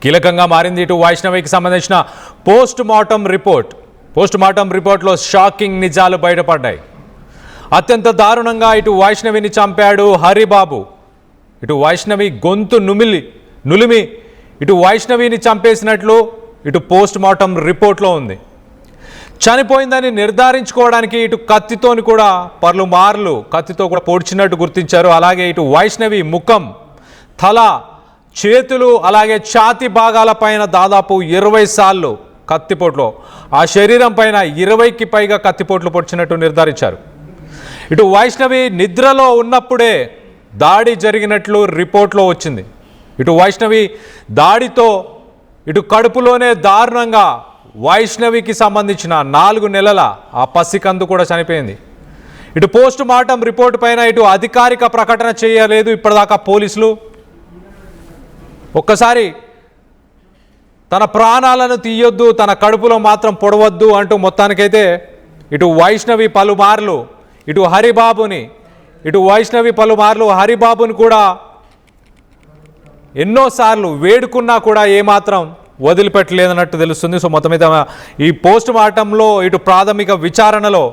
కీలకంగా మారింది ఇటు వైష్ణవికి సంబంధించిన పోస్ట్ మార్టం రిపోర్ట్లో షాకింగ్ నిజాలు బయటపడ్డాయి. అత్యంత దారుణంగా ఇటు వైష్ణవిని చంపాడు హరిబాబు. ఇటు వైష్ణవి గొంతు నులిమి ఇటు వైష్ణవిని చంపేసినట్లు ఇటు పోస్ట్ మార్టం రిపోర్ట్లో ఉంది. చనిపోయిందని నిర్ధారించుకోవడానికి ఇటు కత్తితోని కూడా పలుమార్లు కత్తితో కూడా పొడిచినట్టు గుర్తించారు. అలాగే ఇటు వైష్ణవి ముఖం, తల, చేతులు అలాగే ఛాతీ భాగాల పైన దాదాపు 20 సార్లు కత్తిపోట్లో, ఆ శరీరం పైన 20కి పైగా కత్తిపోట్లు పొడిచినట్టు నిర్ధారించారు. ఇటు వైష్ణవి నిద్రలో ఉన్నప్పుడే దాడి జరిగినట్లు రిపోర్ట్లో వచ్చింది. ఇటు వైష్ణవి దాడితో ఇటు కడుపులోనే దారుణంగా వైష్ణవికి సంబంధించిన 4 నెలల ఆ పసికందు కూడా చనిపోయింది. ఇటు పోస్ట్ మార్టం రిపోర్టు పైన ఇటు అధికారిక ప్రకటన చేయలేదు ఇప్పటిదాకా పోలీసులు. ఒక్కసారి తన ప్రాణాలను తీయొద్దు, తన కడుపులో మాత్రం పొడవద్దు అంటూ మొత్తానికైతే ఇటు వైష్ణవి పలుమార్లు హరిబాబుని కూడా ఎన్నోసార్లు వేడుకున్నా కూడా ఏమాత్రం వదిలిపెట్టలేదన్నట్టు తెలుస్తుంది. సో మొత్తం మీద ఈ పోస్ట్ మార్టంలో ఇటు ప్రాథమిక విచారణలో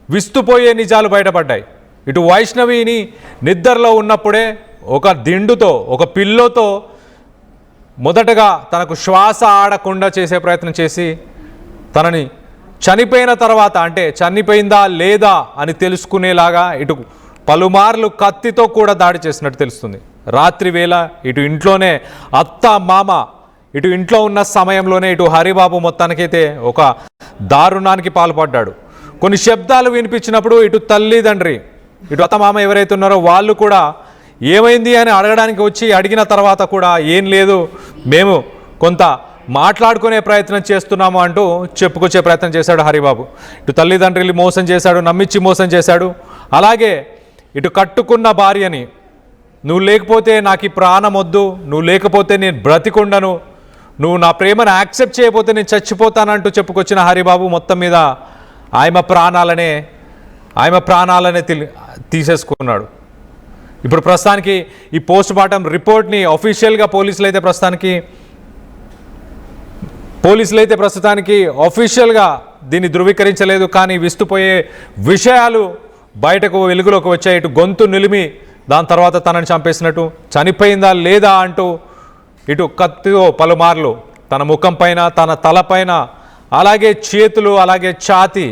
విస్తుపోయే నిజాలు బయటపడ్డాయి. ఇటు వైష్ణవిని నిద్రలో ఉన్నప్పుడే ఒక దిండుతో, ఒక పిల్లోతో మొదటగా తనకు శ్వాస ఆడకుండా చేసే ప్రయత్నం చేసి తనని చనిపోయిన తర్వాత, అంటే చనిపోయిందా లేదా అని తెలుసుకునేలాగా ఇటు పలుమార్లు కత్తితో కూడా దాడి చేసినట్టు తెలుస్తుంది. రాత్రి వేళ ఇటు ఇంట్లోనే అత్త మామ ఇటు ఇంట్లో ఉన్న సమయంలోనే ఇటు హరిబాబు మొత్తానికైతే ఒక దారుణానికి పాల్పడ్డాడు. కొన్ని శబ్దాలు వినిపించినప్పుడు ఇటు తల్లిదండ్రి, ఇటు అత్త మామ ఎవరైతే ఉన్నారో వాళ్ళు కూడా ఏమైంది అని అడగడానికి వచ్చి అడిగిన తర్వాత కూడా ఏం లేదు, మేము కొంత మాట్లాడుకునే ప్రయత్నం చేస్తున్నాము అంటూ చెప్పుకొచ్చే ప్రయత్నం చేశాడు హరిబాబు. ఇటు తల్లిదండ్రులు మోసం చేశాడు, నమ్మించి మోసం చేశాడు. అలాగే ఇటు కట్టుకున్న భార్యని, నువ్వు లేకపోతే నాకు ఈ ప్రాణం వద్దు, నువ్వు లేకపోతే నేను బ్రతికుండను, నువ్వు నా ప్రేమను యాక్సెప్ట్ చేయకపోతే నేను చచ్చిపోతానంటూ చెప్పుకొచ్చిన హరిబాబు మొత్తం మీద ఆమె ప్రాణాలనే తీసేసుకున్నాడు. ఇప్పుడు ప్రస్తుతానికి ఈ పోస్ట్ మార్టం రిపోర్ట్ని అఫీషియల్గా పోలీసులు అయితే ప్రస్తుతానికి అఫీషియల్గా దీన్ని ధృవీకరించలేదు. కానీ విస్తుపోయే విషయాలు బయటకు వెలుగులోకి వచ్చాయి. ఇటు గొంతు నిలిమి దాని తర్వాత తనని చంపేసినట్టు, చనిపోయిందా లేదా అంటూ ఇటు కత్తితో పలుమార్లు తన ముఖం పైన, తన తలపైన, అలాగే చేతులు, అలాగే ఛాతీ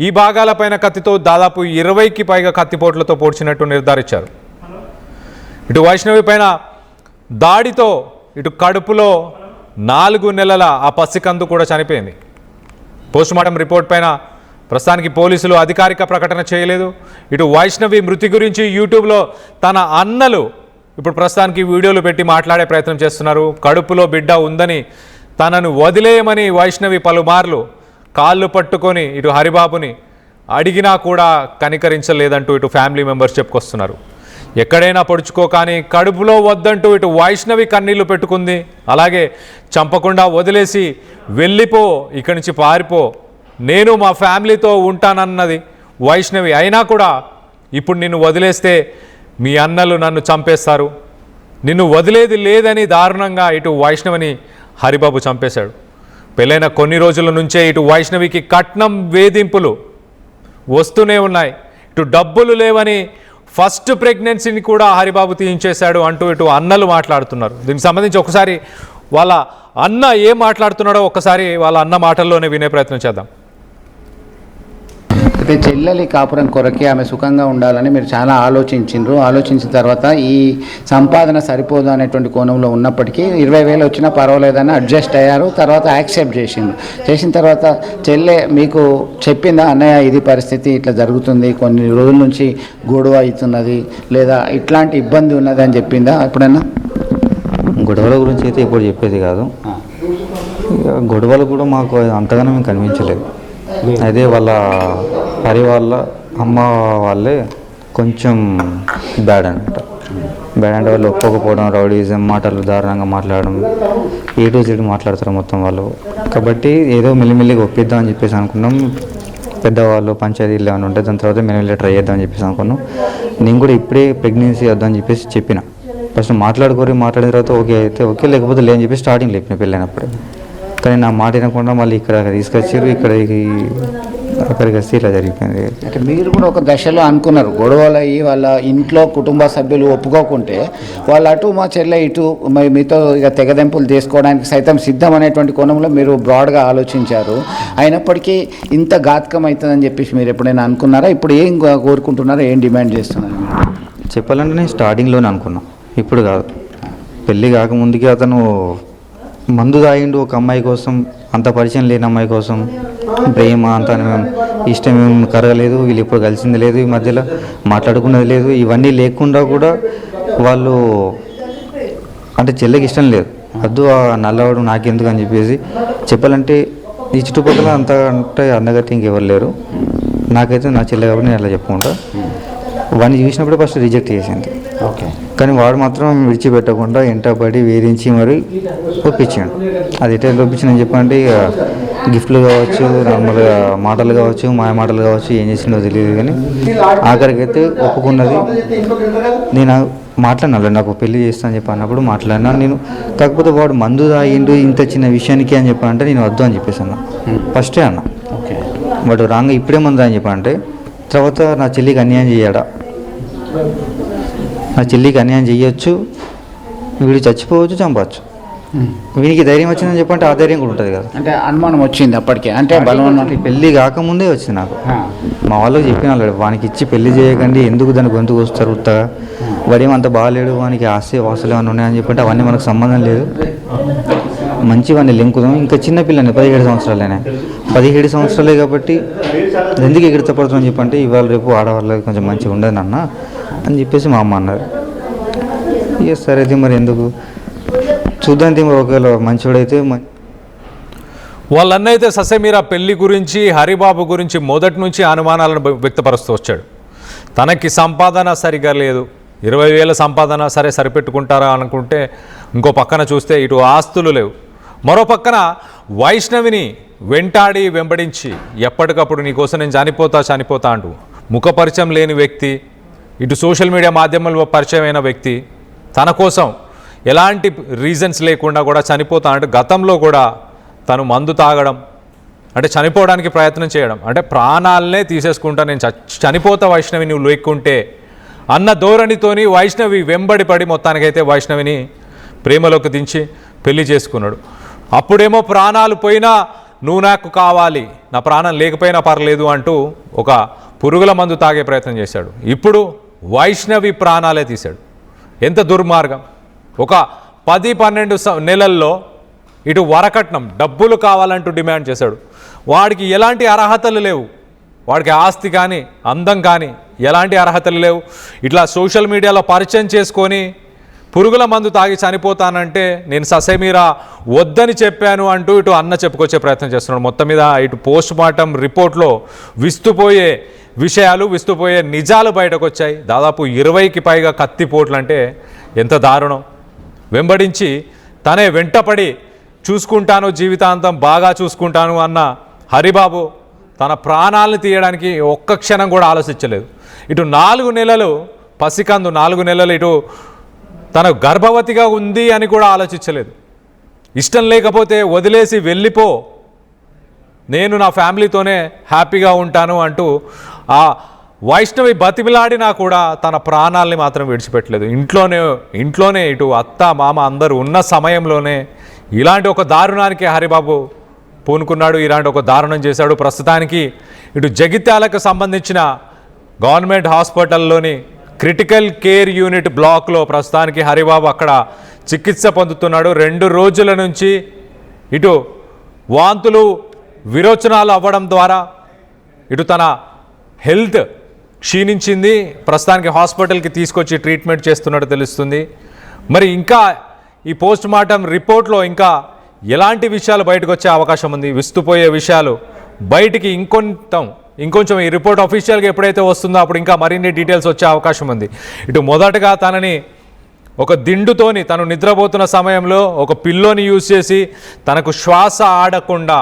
ఈ భాగాలపైన కత్తితో దాదాపు 20కి పైగా కత్తిపోట్లతో పొడిచినట్టు నిర్ధారించారు. ఇటు వైష్ణవి పైన దాడితో ఇటు కడుపులో 4 నెలల ఆ పసికందు కూడా చనిపోయింది. పోస్టుమార్టం రిపోర్ట్ పైన ప్రస్తుతానికి పోలీసులు అధికారిక ప్రకటన చేయలేదు. ఇటు వైష్ణవి మృతి గురించి యూట్యూబ్లో తన అన్నలు ఇప్పుడు ప్రస్తుతానికి వీడియోలు పెట్టి మాట్లాడే ప్రయత్నం చేస్తున్నారు. కడుపులో బిడ్డ ఉందని తనను వదిలేయమని వైష్ణవి పలుమార్లు కాళ్ళు పట్టుకొని ఇటు హరిబాబుని అడిగినా కూడా కనికరించలేదంటూ ఇటు ఫ్యామిలీ మెంబర్స్ చెప్పుకొస్తున్నారు. ఎక్కడైనా పొడుచుకో కానీ కడుపులో వద్దంటూ ఇటు వైష్ణవి కన్నీళ్లు పెట్టుకుంది. అలాగే చంపకుండా వదిలేసి వెళ్ళిపో, ఇక్కడి నుంచి పారిపో, నేను మా ఫ్యామిలీతో ఉంటానన్నది వైష్ణవి. అయినా కూడా ఇప్పుడు నిన్ను వదిలేస్తే మీ అన్నలు నన్ను చంపేస్తారు, నిన్ను వదిలేది లేదని దారుణంగా ఇటు వైష్ణవిని హరిబాబు చంపేశాడు. పెళ్ళైన కొన్ని రోజుల నుంచే ఇటు వైష్ణవికి కట్నం వేధింపులు వస్తూనే ఉన్నాయి. ఇటు డబ్బులు లేవని ఫస్ట్ ప్రెగ్నెన్సీని కూడా హరిబాబు తీయించేశాడు అంటూ ఇటు అన్నలు మాట్లాడుతున్నారు. దీనికి సంబంధించి ఒకసారి వాళ్ళ అన్న ఏం మాట్లాడుతున్నాడో ఒకసారి వాళ్ళ అన్న మాటల్లోనే వినే ప్రయత్నం చేద్దాం. అయితే చెల్లెలి కాపురం కొరకే ఆమె సుఖంగా ఉండాలని మీరు చాలా ఆలోచించిన తర్వాత ఈ సంపాదన సరిపోదు అనేటువంటి కోణంలో ఉన్నప్పటికీ 20,000 వచ్చినా పర్వాలేదని అడ్జస్ట్ అయ్యారు. తర్వాత యాక్సెప్ట్ చేసిన తర్వాత చెల్లె మీకు చెప్పిందా, అన్నయ్య ఇది పరిస్థితి ఇట్లా జరుగుతుంది, కొన్ని రోజుల నుంచి గొడవ అవుతున్నది లేదా ఇట్లాంటి ఇబ్బంది ఉన్నది అని చెప్పిందా ఎప్పుడైనా? గొడవల గురించి అయితే ఇప్పుడు చెప్పేది కాదు. గొడవలు కూడా మాకు అంతగానో మేము కనిపించలేదు. అదే వాళ్ళ పరివాళ్ళ అమ్మ వాళ్ళే కొంచెం బ్యాడ్ అంటే వాళ్ళు ఒప్పుకోకపోవడం, రౌడీజం, మాటలు దారుణంగా మాట్లాడడం, A to Z మాట్లాడతారు మొత్తం వాళ్ళు. కాబట్టి ఏదో మెల్లిమెల్లిగా ఒప్పిద్దాం అని చెప్పేసి అనుకున్నాం. పెద్దవాళ్ళు పంచాయతీలు ఏమైనా ఉంటే దాని తర్వాత మెల్లిమెల్లిగా ట్రై చేద్దామని చెప్పేసి అనుకున్నాం. నేను కూడా ఇప్పుడే ప్రెగ్నెన్సీ వద్దామని చెప్పేసి చెప్పిన. ఫస్ట్ మాట్లాడిన తర్వాత ఓకే అయితే ఓకే, లేకపోతే లేని చెప్పి స్టార్టింగ్ లేపిన పెళ్ళైనప్పుడే. కానీ నా మాట వినకుండా మళ్ళీ ఇక్కడ తీసుకొచ్చారు, అక్కడికి వస్తే ఇలా జరిగిపోయింది. అంటే మీరు కూడా ఒక దశలో అనుకున్నారు గొడవలు అయ్యి వాళ్ళ ఇంట్లో కుటుంబ సభ్యులు ఒప్పుకోకుంటే వాళ్ళు అటు మా చెల్లె ఇటు మీతో ఇక తెగదెంపులు చేసుకోవడానికి సైతం సిద్ధం అనేటువంటి కోణంలో మీరు బ్రాడ్గా ఆలోచించారు. అయినప్పటికీ ఇంత ఘాతకం అవుతుందని చెప్పేసి మీరు ఎప్పుడైనా అనుకున్నారా? ఇప్పుడు ఏం కోరుకుంటున్నారా, ఏం డిమాండ్ చేస్తున్నారు? చెప్పాలంటే నేను స్టార్టింగ్లోనే అనుకున్నా, ఇప్పుడు కాదు. పెళ్ళి కాకముందుకే అతను మందు తాగిండు ఒక అమ్మాయి కోసం, అంత పరిచయం లేని అమ్మాయి కోసం. ప్రేమ అంత ఇష్టం ఏం కరగలేదు, వీళ్ళు ఎప్పుడు కలిసింది లేదు, ఈ మధ్యలో మాట్లాడుకున్నది లేదు. ఇవన్నీ లేకుండా కూడా వాళ్ళు అంటే చెల్లెకి ఇష్టం లేదు, వద్దు ఆ నల్లవాడు నాకెందుకు అని చెప్పేసి. చెప్పాలంటే ఈ చుట్టుపక్కల అంత అంటే అందగతి ఇంకెవరు లేరు, నాకైతే నా చెల్లె కాబట్టి నేను అట్లా చెప్పుకుంటా. వాడిని చూసినప్పుడే ఫస్ట్ రిజెక్ట్ చేసింది. ఓకే. కానీ వాడు మాత్రం విడిచిపెట్టకుండా ఎంటపడి వేధించి మరి ఒప్పించాడు. అది ఎట్లా ఒప్పించిందని చెప్పంటే ఇక గిఫ్ట్లు కావచ్చు, నార్మల్గా మాటలు కావచ్చు, మాయ మాటలు కావచ్చు, ఏం చేసిందో తెలియదు. కానీ ఆఖరికి అయితే ఒప్పుకున్నది. నేను మాట్లాడినా, నాకు పెళ్లి చేస్తా అని చెప్పి అన్నప్పుడు మాట్లాడినా నేను. కాకపోతే వాడు మందు తాగిండు ఇంత చిన్న విషయానికి అని చెప్పానంటే నేను వద్దు అని చెప్పేసి అన్నా, ఫస్టే అన్నా. వాడు రాంగ్ ఇప్పుడే మందు అని చెప్పానంటే తర్వాత నా చెల్లికి అన్యాయం చేయడా, నా చెల్లికి అన్యాయం చేయొచ్చు, వీడు చచ్చిపోవచ్చు, చంపవచ్చు. వీనికి ధైర్యం వచ్చిందని చెప్పంటే ఆ ధైర్యం కూడా ఉంటుంది కదా. అంటే అనుమానం వచ్చింది అప్పటికే, అంటే బలవన్ పెళ్ళి కాకముందే వచ్చింది నాకు. మా వాళ్ళకి చెప్పిన వాళ్ళు వానికి ఇచ్చి పెళ్లి చేయకండి, ఎందుకు దాని గొంతుకు వస్తారు ఉత్తగా, వాడేమంత బాగాలేడు, వానికి ఆస్తి వాసులు ఏమైనా ఉన్నాయని చెప్పంటే అవన్నీ మనకు సంబంధం లేదు, మంచి వాడిని లింకుదాం. ఇంకా చిన్న పిల్లని 17 సంవత్సరాలేనే, 17 సంవత్సరాలే కాబట్టి ఎందుకు ఎగిరితపడుతుందని చెప్పంటే ఇవాళ రేపు ఆడవాళ్ళకి కొంచెం మంచిగా ఉండదు నాన్న అని చెప్పేసి మా అమ్మ అన్నారు. ఇక సరే అయితే మరి ఎందుకు చూద్దాం, మరి ఒకవేళ మంచివాడైతే. వాళ్ళన్నైతే ససేమీరా పెళ్లి గురించి, హరిబాబు గురించి మొదటి నుంచి అనుమానాలను వ్యక్తపరుస్తూ వచ్చాడు. తనకి సంపాదన సరిగా లేదు, 20,000 సంపాదన సరే సరిపెట్టుకుంటారా అనుకుంటే ఇంకో పక్కన చూస్తే ఇటు ఆస్తులు లేవు. మరో పక్కన వైష్ణవిని వెంటాడి వెంబడించి ఎప్పటికప్పుడు నీకోసం నేను చనిపోతా అంటూ ముఖపరిచయం లేని వ్యక్తి, ఇటు సోషల్ మీడియా మాధ్యమంలో పరిచయమైన వ్యక్తి తన కోసం ఎలాంటి రీజన్స్ లేకుండా కూడా చనిపోతా అంటూ గతంలో కూడా తను మందు తాగడం, అంటే చనిపోవడానికి ప్రయత్నం చేయడం, అంటే ప్రాణాలనే తీసేసుకుంటా నేను చనిపోతా వైష్ణవి నువ్వు లేకుంటే అన్న ధోరణితోని వైష్ణవి వెంబడిపడి మొత్తానికైతే వైష్ణవిని ప్రేమలోకి దించి పెళ్లి చేసుకున్నాడు. అప్పుడేమో ప్రాణాలు పోయినా నువ్వు నాకు కావాలి, నా ప్రాణం లేకపోయినా పర్లేదు అంటూ ఒక పురుగుల మందు తాగే ప్రయత్నం చేశాడు. ఇప్పుడు వైష్ణవి ప్రాణాలే తీశాడు. ఎంత దుర్మార్గం! ఒక 10-12 నెలల్లో ఇటు వరకట్నం డబ్బులు కావాలంటూ డిమాండ్ చేశాడు. వాడికి ఎలాంటి అర్హతలు లేవు, వాడికి ఆస్తి కానీ అందం కానీ ఎలాంటి అర్హతలు లేవు. ఇట్లా సోషల్ మీడియాలో పరిచయం చేసుకొని పురుగుల మందు తాగి చనిపోతానంటే నేను ససేమీరా వద్దని చెప్పాను అంటూ ఇటు అన్న చెప్పుకొచ్చే ప్రయత్నం చేస్తున్నాడు. మొత్తం మీద ఇటు పోస్ట్ మార్టం రిపోర్ట్లో విస్తుపోయే విషయాలు, విస్తుపోయే నిజాలు బయటకు వచ్చాయి. దాదాపు 20కి పైగా కత్తిపోట్లు అంటే ఎంత దారుణం! వెంబడించి తనే వెంటపడి చూసుకుంటాను, జీవితాంతం బాగా చూసుకుంటాను అన్న హరిబాబు తన ప్రాణాలను తీయడానికి ఒక్క క్షణం కూడా ఆలోచించలేదు. ఇటు 4 నెలలు పసికందు, 4 నెలలు ఇటు తన గర్భవతిగా ఉంది అని కూడా ఆలోచించలేదు. ఇష్టం లేకపోతే వదిలేసి వెళ్ళిపో, నేను నా ఫ్యామిలీతోనే హ్యాపీగా ఉంటాను అంటూ ఆ వైష్ణవి బతిమిలాడినా కూడా తన ప్రాణాలని మాత్రం విడిచిపెట్టలేదు. ఇంట్లోనే ఇటు అత్త మామ అందరూ ఉన్న సమయంలోనే ఇలాంటి ఒక దారుణానికి హరిబాబు పూనుకున్నాడు, ఇలాంటి ఒక దారుణం చేశాడు. ప్రస్తుతానికి ఇటు జగిత్యాలకు సంబంధించిన గవర్నమెంట్ హాస్పిటల్లోని క్రిటికల్ కేర్ యూనిట్ బ్లాక్లో ప్రస్తుతానికి హరిబాబు అక్కడ చికిత్స పొందుతున్నాడు. 2 రోజుల నుంచి ఇటు వాంతులు విరోచనాలు అవ్వడం ద్వారా ఇటు తన హెల్త్ క్షీణించింది. ప్రస్తుతానికి హాస్పిటల్కి తీసుకొచ్చి ట్రీట్మెంట్ చేస్తున్నట్టు తెలుస్తుంది. మరి ఇంకా ఈ పోస్ట్ మార్టం రిపోర్ట్లో ఇంకా ఎలాంటి విషయాలు బయటకు వచ్చే అవకాశం ఉంది, విస్తుపోయే విషయాలు బయటికి ఇంకొంచెం ఈ రిపోర్ట్ అఫీషియల్గా ఎప్పుడైతే వస్తుందో అప్పుడు ఇంకా మరిన్ని డీటెయిల్స్ వచ్చే అవకాశం ఉంది. ఇటు మొదటగా తనని ఒక దిండుతోని తను నిద్రపోతున్న సమయంలో ఒక పిల్లోని యూజ్ చేసి తనకు శ్వాస ఆడకుండా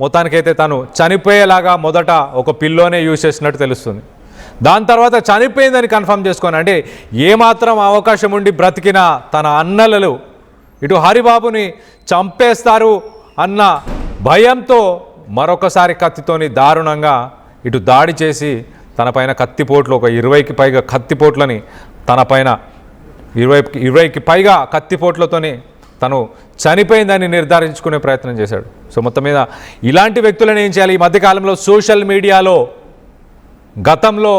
మొత్తానికైతే తను చనిపోయేలాగా మొదట ఒక పిల్లోనే యూజ్ చేసినట్టు తెలుస్తుంది. దాని తర్వాత చనిపోయిందని కన్ఫర్మ్ చేసుకొని, అంటే ఏమాత్రం అవకాశం ఉండి బ్రతికిన తన అన్నలు ఇటు హరిబాబుని చంపేస్తారు అన్న భయంతో మరొకసారి కత్తితోని దారుణంగా ఇటు దాడి చేసి తన పైన కత్తిపోట్లు, ఒక 20కి పైగా కత్తిపోట్లని తన పైన 20కి పైగా కత్తిపోట్లతోని తను చనిపోయిందని నిర్ధారించుకునే ప్రయత్నం చేశాడు. సో మొత్తం మీద ఇలాంటి వ్యక్తులను ఏం చేయాలి? ఈ మధ్యకాలంలో సోషల్ మీడియాలో గతంలో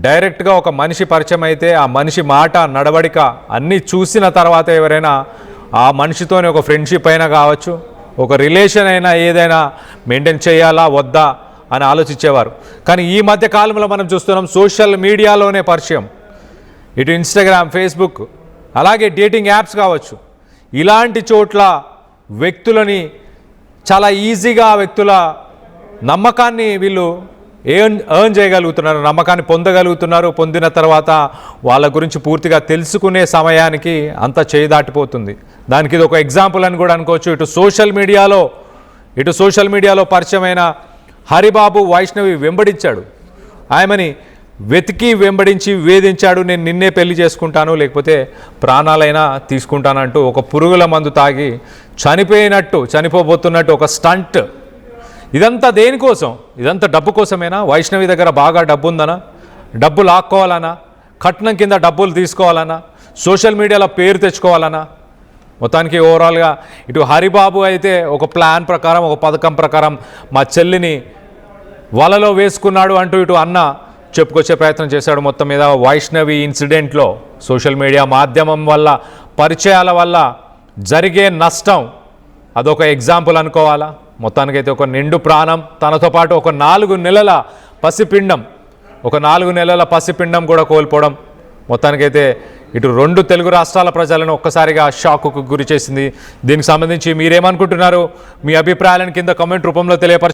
డైరెక్ట్గా ఒక మనిషి పరిచయం అయితే ఆ మనిషి మాట, నడవడిక అన్నీ చూసిన తర్వాత ఎవరైనా ఆ మనిషితోనే ఒక ఫ్రెండ్షిప్ అయినా కావచ్చు, ఒక రిలేషన్ అయినా ఏదైనా మెయింటైన్ చేయాలా వద్దా అని ఆలోచించేవారు. కానీ ఈ మధ్య కాలంలో మనం చూస్తున్నాం సోషల్ మీడియాలోనే పరిచయం, ఇటు ఇన్స్టాగ్రామ్, ఫేస్బుక్, అలాగే డేటింగ్ యాప్స్ కావచ్చు, ఇలాంటి చోట్ల వ్యక్తులని చాలా ఈజీగా వ్యక్తుల నమ్మకాన్ని వీళ్ళు ఎర్న్ చేయగలుగుతున్నారు, నమ్మకాన్ని పొందగలుగుతున్నారు. పొందిన తర్వాత వాళ్ళ గురించి పూర్తిగా తెలుసుకునే సమయానికి అంత చేయి దాటిపోతుంది. దానికి ఇది ఒక ఎగ్జాంపుల్ అని కూడా అనుకోవచ్చు. ఇటు సోషల్ మీడియాలో పరిచయమైన హరిబాబు వైష్ణవి వెంబడించాడు, ఆమెని వెంబడించి వేధించాడు. నేను నిన్నే పెళ్లి చేసుకుంటాను, లేకపోతే ప్రాణాలైనా తీసుకుంటానంటూ ఒక పురుగుల మందు తాగి చనిపోబోతున్నట్టు ఒక స్టంట్. ఇదంతా దేనికోసం? ఇదంతా డబ్బు కోసమేనా? వైష్ణవి దగ్గర బాగా డబ్బు ఉందనా? డబ్బు లాక్కోవాలనా? కట్నం కింద డబ్బులు తీసుకోవాలనా? సోషల్ మీడియాలో పేరు తెచ్చుకోవాలనా? మొత్తానికి ఓవరాల్గా ఇటు హరిబాబు అయితే ఒక ప్లాన్ ప్రకారం, ఒక పథకం ప్రకారం మా చెల్లిని వలలో వేసుకున్నాడు అంటూ ఇటు అన్న చెప్పుకొచ్చే ప్రయత్నం చేశాడు. మొత్తం మీద వైష్ణవి ఇన్సిడెంట్లో సోషల్ మీడియా మాధ్యమం వల్ల, పరిచయాల వల్ల జరిగే నష్టం అదొక ఎగ్జాంపుల్ అనుకోవాలా? మొత్తానికైతే ఒక నిండు ప్రాణం, తనతో పాటు ఒక 4 నెలల పసిపిండం కూడా కోల్పోవడం మొత్తానికైతే ఇటు 2 తెలుగు రాష్ట్రాల ప్రజలను ఒక్కసారిగా షాకుకు గురి చేసింది. దీనికి సంబంధించి మీరేమనుకుంటున్నారు? మీ అభిప్రాయాలను కింద కామెంట్ రూపంలో తెలియపరచండి.